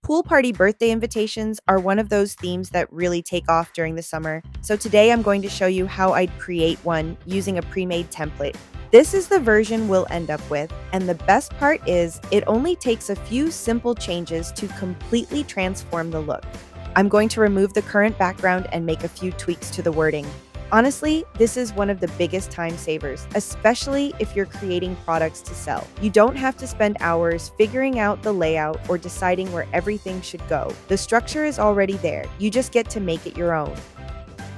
Pool party birthday invitations are one of those themes that really take off during the summer. So today I'm going to show you how I'd create one using a pre-made template. This is the version we'll end up with, and the best part is it only takes a few simple changes to completely transform the look. I'm going to remove the current background and make a few tweaks to the wording. Honestly, this is one of the biggest time savers, especially if you're creating products to sell. You don't have to spend hours figuring out the layout or deciding where everything should go. The structure is already there. You just get to make it your own.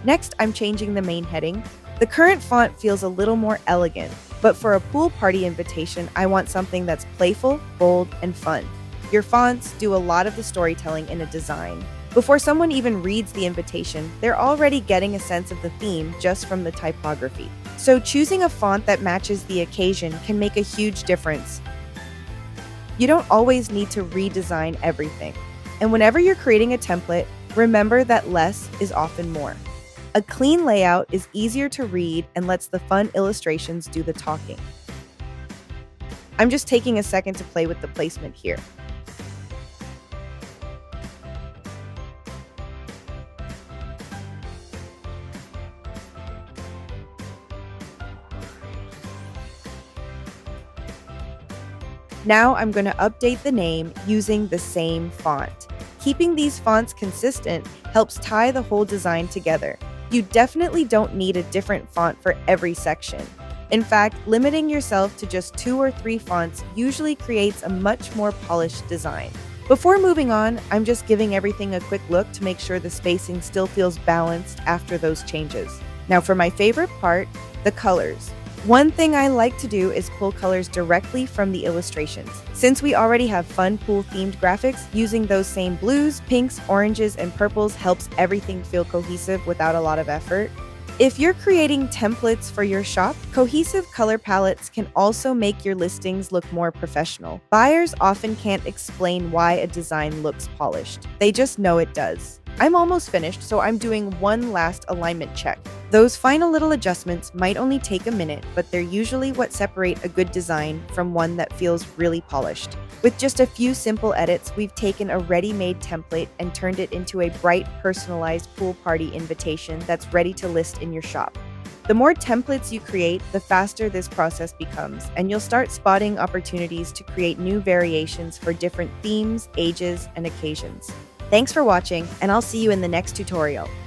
Next, I'm changing the main heading. The current font feels a little more elegant, but for a pool party invitation, I want something that's playful, bold, and fun. Your fonts do a lot of the storytelling in a design. Before someone even reads the invitation, they're already getting a sense of the theme just from the typography. So choosing a font that matches the occasion can make a huge difference. You don't always need to redesign everything. And whenever you're creating a template, remember that less is often more. A clean layout is easier to read and lets the fun illustrations do the talking. I'm just taking a second to play with the placement here. Now I'm going to update the name using the same font. Keeping these fonts consistent helps tie the whole design together. You definitely don't need a different font for every section. In fact, limiting yourself to just 2 or 3 fonts usually creates a much more polished design. Before moving on, I'm just giving everything a quick look to make sure the spacing still feels balanced after those changes. Now for my favorite part, the colors. One thing I like to do is pull colors directly from the illustrations. Since we already have fun pool-themed graphics, using those same blues, pinks, oranges, and purples helps everything feel cohesive without a lot of effort. If you're creating templates for your shop, cohesive color palettes can also make your listings look more professional. Buyers often can't explain why a design looks polished. They just know it does. I'm almost finished, so I'm doing one last alignment check. Those final little adjustments might only take a minute, but they're usually what separate a good design from one that feels really polished. With just a few simple edits, we've taken a ready-made template and turned it into a bright, personalized pool party invitation that's ready to list in your shop. The more templates you create, the faster this process becomes, and you'll start spotting opportunities to create new variations for different themes, ages, and occasions. Thanks for watching, and I'll see you in the next tutorial.